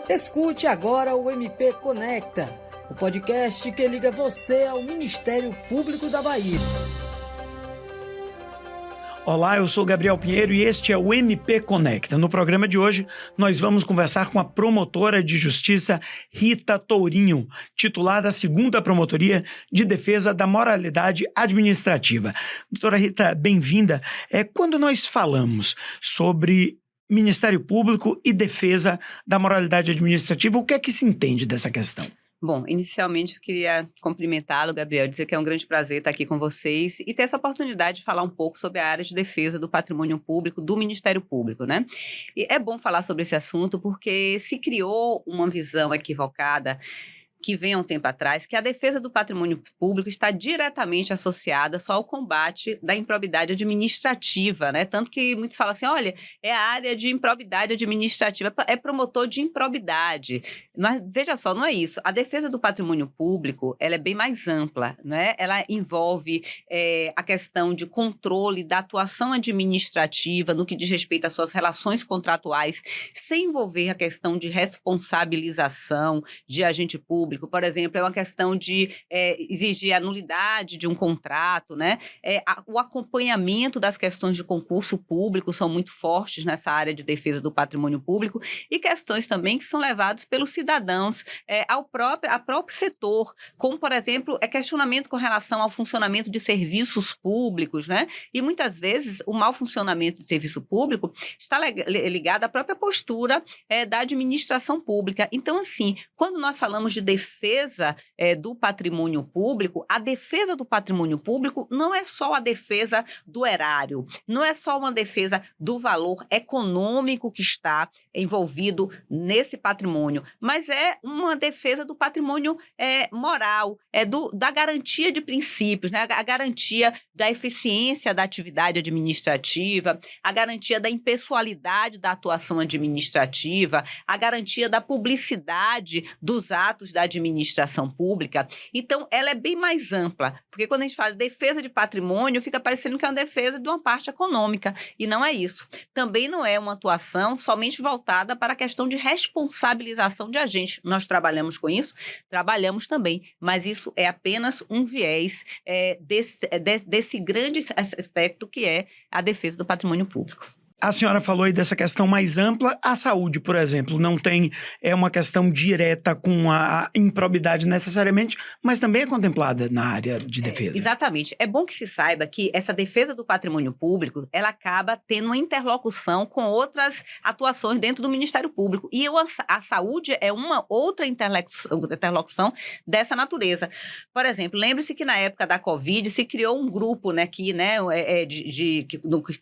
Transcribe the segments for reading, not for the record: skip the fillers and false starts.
Escute agora o MP Conecta, o podcast que liga você ao Ministério Público da Bahia. Olá, eu sou Gabriel Pinheiro e este é o MP Conecta. No programa de hoje, nós vamos conversar com a promotora de justiça Rita Tourinho, titular da 2ª Promotoria de Defesa da Moralidade Administrativa. Doutora Rita, bem-vinda. Quando nós falamos sobre Ministério Público e defesa da moralidade administrativa, o que é que se entende dessa questão? Bom, inicialmente eu queria cumprimentá-lo, Gabriel, dizer que é um grande prazer estar aqui com vocês e ter essa oportunidade de falar um pouco sobre a área de defesa do patrimônio público, do Ministério Público, né? E é bom falar sobre esse assunto porque se criou uma visão equivocada que vem há um tempo atrás, que a defesa do patrimônio público está diretamente associada só ao combate da improbidade administrativa, né? Tanto que muitos falam assim, olha, é a área de improbidade administrativa, é promotor de improbidade. Mas veja só, não é isso. A defesa do patrimônio público, ela é bem mais ampla, né? Ela envolve a questão de controle da atuação administrativa no que diz respeito às suas relações contratuais, sem envolver a questão de responsabilização de agente público. Por exemplo, é uma questão de exigir a nulidade de um contrato, né? O acompanhamento das questões de concurso público são muito fortes nessa área de defesa do patrimônio público e questões também que são levadas pelos cidadãos ao próprio setor, como, por exemplo, questionamento com relação ao funcionamento de serviços públicos, né? E muitas vezes o mau funcionamento do serviço público está ligado à própria postura da administração pública. Então, assim, quando nós falamos de defesa do patrimônio público, a defesa do patrimônio público não é só a defesa do erário, não é só uma defesa do valor econômico que está envolvido nesse patrimônio, mas é uma defesa do patrimônio moral, da garantia de princípios, né? A garantia da eficiência da atividade administrativa, a garantia da impessoalidade da atuação administrativa, a garantia da publicidade dos atos da administração pública. Então, ela é bem mais ampla, porque quando a gente fala de defesa de patrimônio, fica parecendo que é uma defesa de uma parte econômica, e não é isso. Também não é uma atuação somente voltada para a questão de responsabilização de agentes. Nós trabalhamos com isso? Trabalhamos também, mas isso é apenas um viés desse grande aspecto que é a defesa do patrimônio público. A senhora falou aí dessa questão mais ampla. A saúde, por exemplo, não tem uma questão direta com a improbidade necessariamente, mas também é contemplada na área de defesa. Exatamente. É bom que se saiba que essa defesa do patrimônio público, ela acaba tendo uma interlocução com outras atuações dentro do Ministério Público. E a saúde é uma outra interlocução dessa natureza. Por exemplo, lembre-se que na época da Covid se criou um grupo, né, que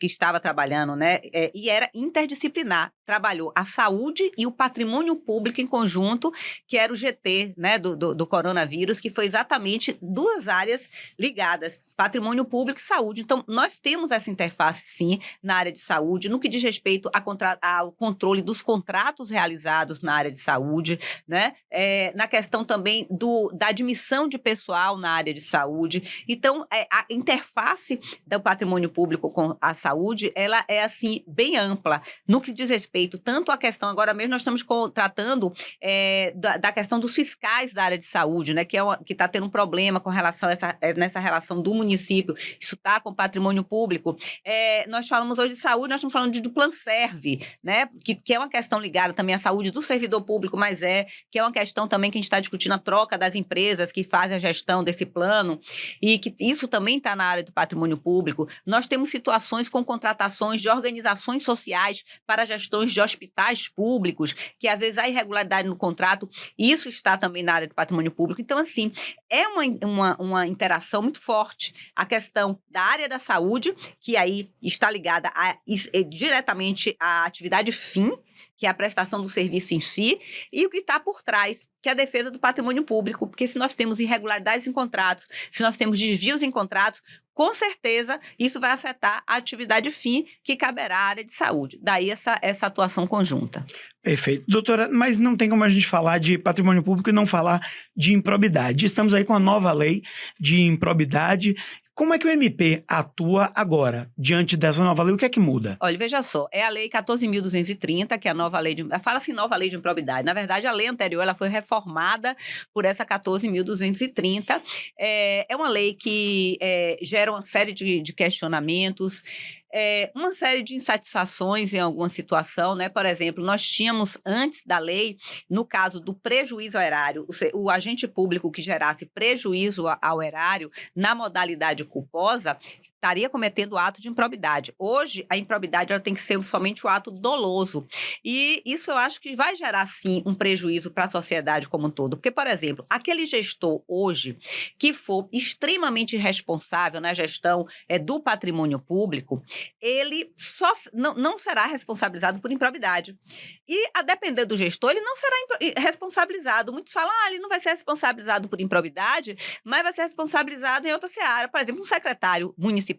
estava trabalhando, né, e era interdisciplinar. Trabalhou a saúde e o patrimônio público em conjunto, que era o GT, né, do coronavírus, que foi exatamente duas áreas ligadas, patrimônio público e saúde. Então, nós temos essa interface, sim, na área de saúde, no que diz respeito ao controle dos contratos realizados na área de saúde, né? Na questão também da admissão de pessoal na área de saúde. Então, a interface do patrimônio público com a saúde, ela é, assim, bem ampla, no que diz respeito tanto à questão, agora mesmo nós estamos tratando da questão dos fiscais da área de saúde, né? Que está tendo um problema com relação a nessa relação do município, isso está com patrimônio público. Nós falamos hoje de saúde, nós estamos falando do Planserve, né? Que é uma questão ligada também à saúde do servidor público, mas que é uma questão também que a gente está discutindo a troca das empresas que fazem a gestão desse plano, e que isso também está na área do patrimônio público. Nós temos situações com contratações de organizações sociais para gestões de hospitais públicos, que às vezes há irregularidade no contrato, isso está também na área do patrimônio público. Então, assim, é uma interação muito forte. A questão da área da saúde, que aí está ligada diretamente à atividade fim, que é a prestação do serviço em si, e o que está por trás, que é a defesa do patrimônio público, porque se nós temos irregularidades em contratos, se nós temos desvios em contratos, com certeza isso vai afetar a atividade fim que caberá à área de saúde. Daí essa atuação conjunta. Perfeito. Doutora, mas não tem como a gente falar de patrimônio público e não falar de improbidade. Estamos aí com a nova lei de improbidade. Como é que o MP atua agora, diante dessa nova lei? O que é que muda? Olha, veja só, é a Lei 14.230, que é a nova lei de... Fala-se nova lei de improbidade. Na verdade, a lei anterior ela foi reformada por essa 14.230. É uma lei que gera uma série de questionamentos, uma série de insatisfações em alguma situação, né? Por exemplo, nós tínhamos antes da lei, no caso do prejuízo ao erário, o agente público que gerasse prejuízo ao erário na modalidade culposa estaria cometendo ato de improbidade. Hoje, a improbidade ela tem que ser somente o ato doloso. E isso eu acho que vai gerar, sim, um prejuízo para a sociedade como um todo. Porque, por exemplo, aquele gestor hoje que for extremamente irresponsável na gestão do patrimônio público, ele só não será responsabilizado por improbidade. E, a depender do gestor, ele não será responsabilizado. Muitos falam, ele não vai ser responsabilizado por improbidade, mas vai ser responsabilizado em outra seara. Por exemplo, um secretário municipal,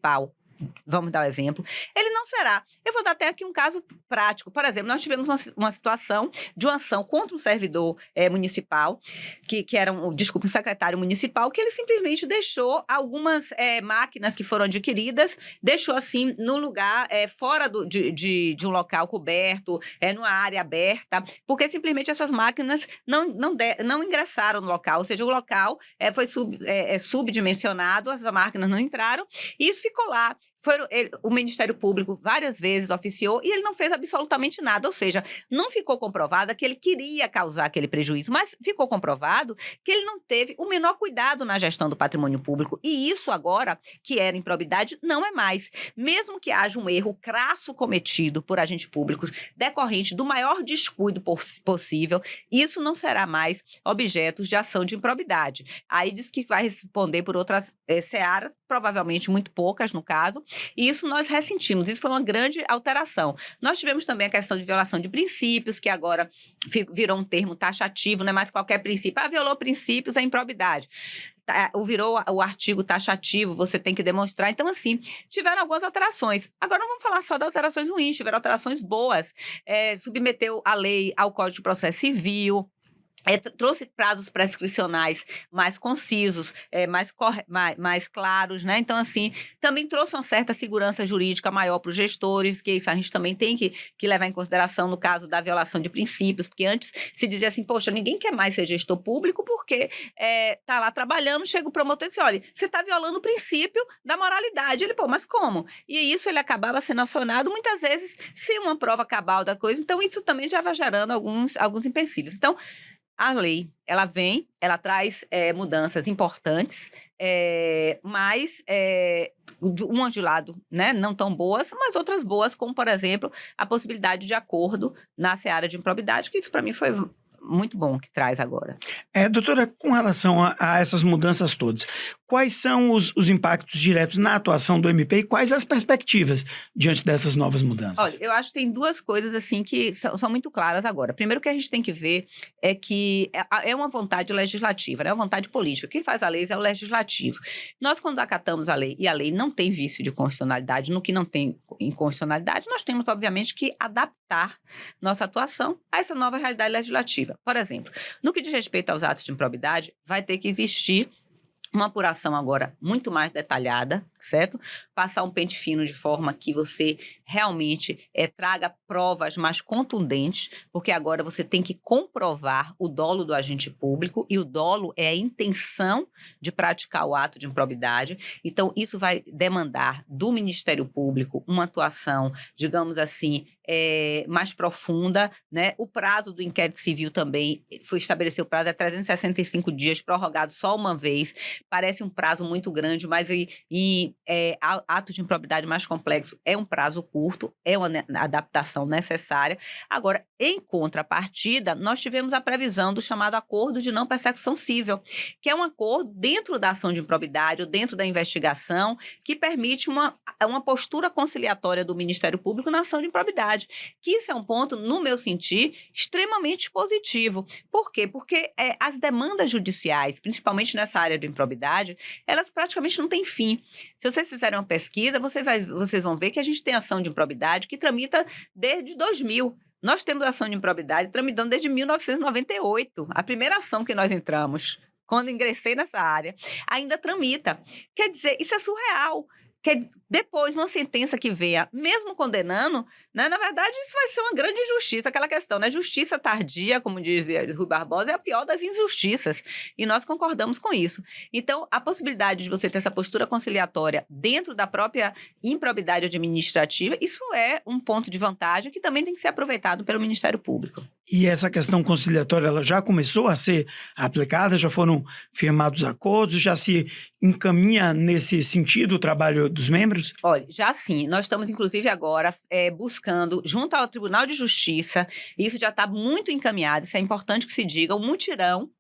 vamos dar um exemplo, ele não será. Eu vou dar até aqui um caso prático. Por exemplo, nós tivemos uma situação de uma ação contra um servidor municipal, que era um secretário municipal, que ele simplesmente deixou algumas máquinas que foram adquiridas, deixou assim no lugar, fora de um local coberto, numa área aberta, porque simplesmente essas máquinas não ingressaram no local, ou seja, o local foi subdimensionado, as máquinas não entraram, e isso ficou lá. O Ministério Público várias vezes oficiou e ele não fez absolutamente nada, ou seja, não ficou comprovado que ele queria causar aquele prejuízo, mas ficou comprovado que ele não teve o menor cuidado na gestão do patrimônio público, e isso agora, que era improbidade, não é mais. Mesmo que haja um erro crasso cometido por agentes públicos decorrente do maior descuido possível, isso não será mais objeto de ação de improbidade. Aí diz que vai responder por outras searas, provavelmente muito poucas no caso, e isso nós ressentimos. Isso foi uma grande alteração. Nós tivemos também a questão de violação de princípios, que agora virou um termo taxativo, não é mais qualquer princípio. Violou princípios, é improbidade. Virou o artigo taxativo, você tem que demonstrar. Então, assim, tiveram algumas alterações. Agora, não vamos falar só das alterações ruins, tiveram alterações boas. Submeteu a lei ao Código de Processo Civil, trouxe prazos prescricionais mais concisos, mais claros, né? Então, assim, também trouxe uma certa segurança jurídica maior para os gestores, que isso a gente também tem que levar em consideração no caso da violação de princípios, porque antes se dizia assim, poxa, ninguém quer mais ser gestor público porque tá lá trabalhando, chega o promotor e diz, olha, você está violando o princípio da moralidade. Ele, mas como? E isso ele acabava sendo acionado muitas vezes sem uma prova cabal da coisa, então isso também já vai gerando alguns empecilhos. Então, a lei, ela traz mudanças importantes, mas umas de lado, né, não tão boas, mas outras boas, como, por exemplo, a possibilidade de acordo na seara de improbidade, que isso para mim foi muito bom que traz agora. Doutora, com relação a essas mudanças todas, quais são os impactos diretos na atuação do MP e quais as perspectivas diante dessas novas mudanças? Olha, eu acho que tem duas coisas assim que são muito claras agora. Primeiro, que a gente tem que ver é que é uma vontade legislativa, né? Uma vontade política. Quem faz a lei é o legislativo. Nós, quando acatamos a lei, e a lei não tem vício de constitucionalidade, no que não tem inconstitucionalidade, nós temos, obviamente, que adaptar nossa atuação a essa nova realidade legislativa. Por exemplo, no que diz respeito aos atos de improbidade, vai ter que existir uma apuração agora muito mais detalhada, certo? Passar um pente fino de forma que você realmente traga provas mais contundentes, porque agora você tem que comprovar o dolo do agente público, e o dolo é a intenção de praticar o ato de improbidade. Então, isso vai demandar do Ministério Público uma atuação, digamos assim, mais profunda, né? O prazo do inquérito civil também foi estabelecido, o prazo é 365 dias, prorrogado só uma vez. Parece um prazo muito grande, mas ato de improbidade mais complexo é um prazo curto, é uma adaptação necessária. Agora, em contrapartida, nós tivemos a previsão do chamado acordo de não persecução civil, que é um acordo dentro da ação de improbidade ou dentro da investigação que permite uma postura conciliatória do Ministério Público na ação de improbidade. Que isso é um ponto, no meu sentir, extremamente positivo. Por quê? Porque as demandas judiciais, principalmente nessa área de improbidade, elas praticamente não têm fim. Se vocês fizerem uma pesquisa, vocês vão ver que a gente tem ação de improbidade que tramita desde 2000. Nós temos ação de improbidade tramitando desde 1998, a primeira ação que nós entramos. quando ingressei nessa área, ainda tramita. Quer dizer, isso é surreal. Depois, uma sentença que venha, mesmo condenando, né, na verdade, isso vai ser uma grande injustiça, aquela questão, né? Justiça tardia, como dizia Rui Barbosa, é a pior das injustiças. E nós concordamos com isso. Então, a possibilidade de você ter essa postura conciliatória dentro da própria improbidade administrativa, isso é um ponto de vantagem que também tem que ser aproveitado pelo Ministério Público. E essa questão conciliatória, ela já começou a ser aplicada? Já foram firmados acordos? Já se encaminha nesse sentido o trabalho dos membros? Olha, já sim. Nós estamos, inclusive, agora buscando, junto ao Tribunal de Justiça, isso já está muito encaminhado, isso é importante que se diga, um mutirão,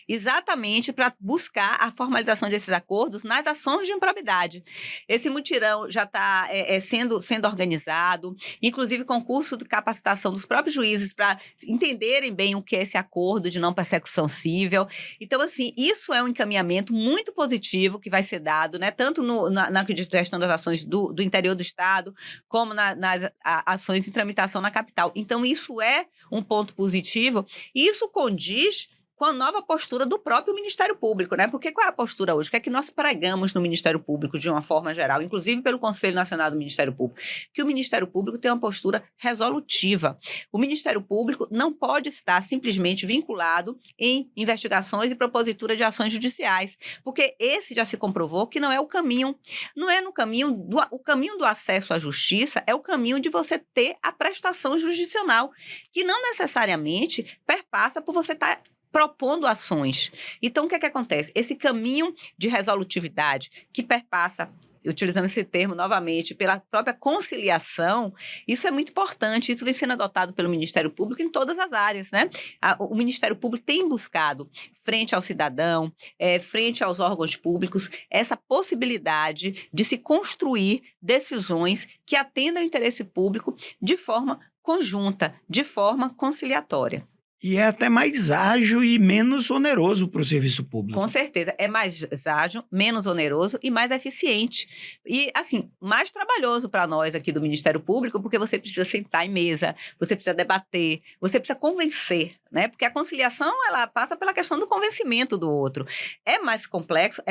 exatamente para buscar a formalização desses acordos nas ações de improbidade. Esse mutirão já está sendo organizado, inclusive concurso de capacitação dos próprios juízes para entenderem bem o que é esse acordo de não persecução cível. Então, assim, isso é um encaminhamento muito positivo que vai ser dado, né, tanto na gestão das ações do interior do Estado, como nas ações em tramitação na capital. Então, isso é um ponto positivo e isso condiz com a nova postura do próprio Ministério Público, né? Porque qual é a postura hoje? O que é que nós pregamos no Ministério Público de uma forma geral, inclusive pelo Conselho Nacional do Ministério Público? Que o Ministério Público tem uma postura resolutiva. O Ministério Público não pode estar simplesmente vinculado em investigações e propositura de ações judiciais, porque esse já se comprovou que não é o caminho. Não é no caminho o caminho do acesso à justiça é o caminho de você ter a prestação jurisdicional, que não necessariamente perpassa por você estar propondo ações. Então, o que é que acontece? Esse caminho de resolutividade que perpassa, utilizando esse termo novamente, pela própria conciliação, isso é muito importante, isso vem sendo adotado pelo Ministério Público em todas as áreas, né? O Ministério Público tem buscado, frente ao cidadão, frente aos órgãos públicos, essa possibilidade de se construir decisões que atendam ao interesse público de forma conjunta, de forma conciliatória. E é até mais ágil e menos oneroso para o serviço público. Com certeza. É mais ágil, menos oneroso e mais eficiente. E, assim, mais trabalhoso para nós aqui do Ministério Público, porque você precisa sentar em mesa, você precisa debater, você precisa convencer, né? Porque a conciliação, ela passa pela questão do convencimento do outro. É mais complexo,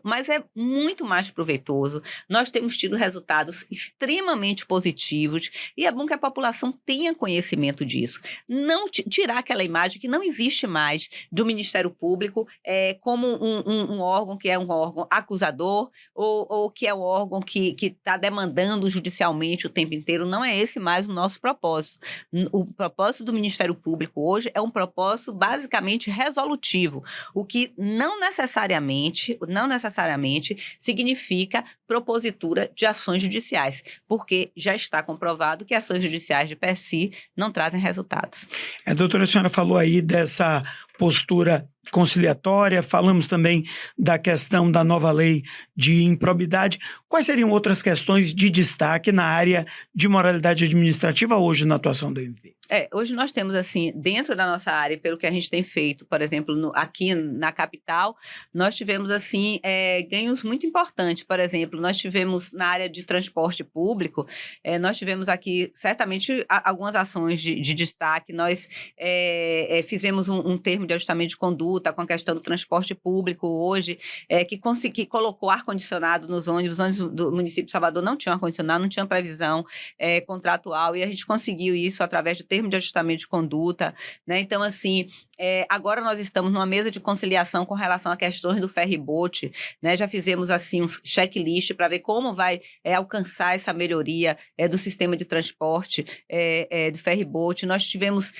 mas é muito mais proveitoso. Nós temos tido resultados extremamente positivos e é bom que a população tenha conhecimento disso. Não tirar aquela imagem que não existe mais do Ministério Público como um órgão que é um órgão acusador ou que é um órgão que está demandando judicialmente o tempo inteiro. Não é esse mais o nosso propósito. O propósito do Ministério Público hoje é um propósito basicamente resolutivo, o que não necessariamente significa propositura de ações judiciais, porque já está comprovado que ações judiciais de per si não trazem resultados. Doutora, a senhora falou aí dessa postura conciliatória, falamos também da questão da nova lei de improbidade. Quais seriam outras questões de destaque na área de moralidade administrativa hoje na atuação do MP? Hoje nós temos, assim, dentro da nossa área, pelo que a gente tem feito, por exemplo, aqui na capital, nós tivemos, assim, ganhos muito importantes. Por exemplo, nós tivemos na área de transporte público, nós tivemos aqui, certamente, algumas ações de destaque. Nós fizemos um termo de ajustamento de conduta com a questão do transporte público hoje, que colocou ar-condicionado nos ônibus. Os ônibus do município de Salvador não tinham ar-condicionado, não tinham previsão contratual, e a gente conseguiu isso através de termo de ajustamento de conduta, né? Então, assim, agora nós estamos numa mesa de conciliação com relação a questões do ferry-boat, né? Já fizemos, assim, um checklist para ver como vai alcançar essa melhoria do sistema de transporte do ferry-boat. Nós tivemos...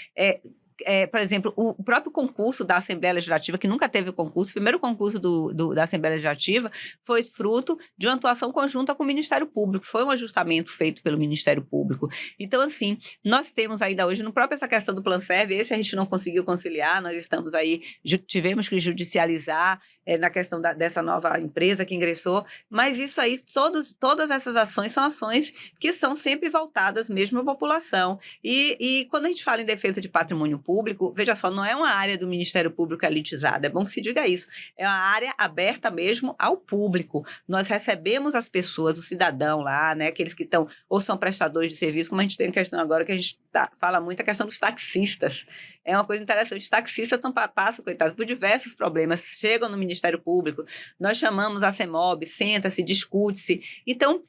por exemplo, o próprio concurso da Assembleia Legislativa, que nunca teve concurso, o primeiro concurso da Assembleia Legislativa foi fruto de uma atuação conjunta com o Ministério Público, foi um ajustamento feito pelo Ministério Público. Então, assim, nós temos ainda hoje, no próprio essa questão do Planserv, esse a gente não conseguiu conciliar, nós estamos aí, tivemos que judicializar na questão dessa nova empresa que ingressou, mas isso aí, todas essas ações são ações que são sempre voltadas mesmo à população. E quando a gente fala em defesa de patrimônio público, veja só, não é uma área do Ministério Público elitizada, é bom que se diga isso, é uma área aberta mesmo ao público. Nós recebemos as pessoas, o cidadão lá, né, aqueles que estão ou são prestadores de serviço, como a gente tem a questão agora que a gente fala muito a questão dos taxistas. É uma coisa interessante. Os taxistas passam, coitados, por diversos problemas, chegam no Ministério Público, nós chamamos a CEMOB, senta-se, discute-se. Então,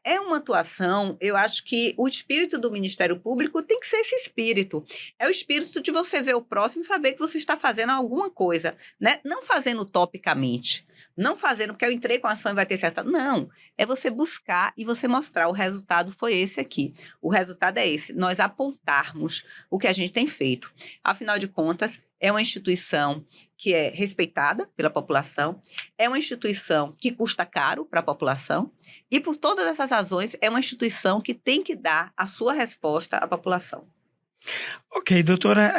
é uma atuação, eu acho que o espírito do Ministério Público tem que ser esse espírito. É o espírito de você ver o próximo e saber que você está fazendo alguma coisa, né? Não fazendo utopicamente, não fazendo porque eu entrei com a ação e vai ter certo. Não, é você buscar e você mostrar o resultado foi esse aqui. O resultado é esse, nós apontarmos o que a gente tem feito. Afinal de contas, é uma instituição que é respeitada pela população, é uma instituição que custa caro para a população e, por todas essas razões, é uma instituição que tem que dar a sua resposta à população. Ok, doutora,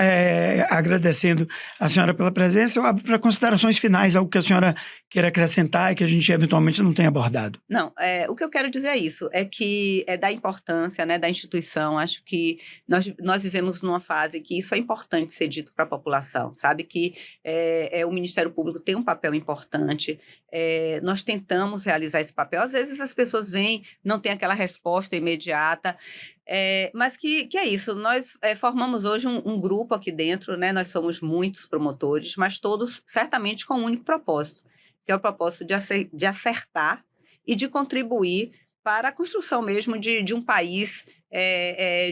agradecendo a senhora pela presença, eu abro para considerações finais, algo que a senhora queira acrescentar e que a gente eventualmente não tenha abordado. Não, o que eu quero dizer é isso, é que é da importância, né, da instituição. Acho que nós vivemos numa fase que isso é importante ser dito para a população, sabe? Que o Ministério Público tem um papel importante, nós tentamos realizar esse papel. Às vezes as pessoas vêm, não tem aquela resposta imediata, mas que é isso, nós formamos hoje um grupo aqui dentro, né? Nós somos muitos promotores, mas todos certamente com um único propósito, que é o propósito de acertar e de contribuir para a construção mesmo de um país,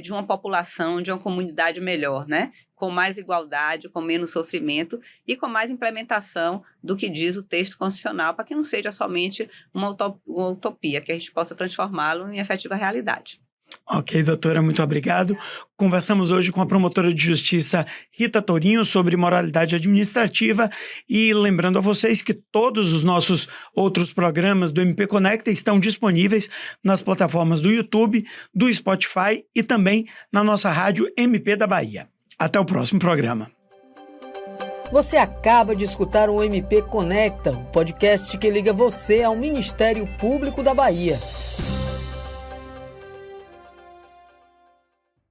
de uma população, de uma comunidade melhor, né? Com mais igualdade, com menos sofrimento e com mais implementação do que diz o texto constitucional, para que não seja somente uma utopia, que a gente possa transformá-lo em efetiva realidade. Ok, doutora, muito obrigado. Conversamos hoje com a promotora de justiça Rita Tourinho sobre moralidade administrativa e lembrando a vocês que todos os nossos outros programas do MP Conecta estão disponíveis nas plataformas do YouTube, do Spotify e também na nossa rádio MP da Bahia. Até o próximo programa. Você acaba de escutar o MP Conecta, o podcast que liga você ao Ministério Público da Bahia.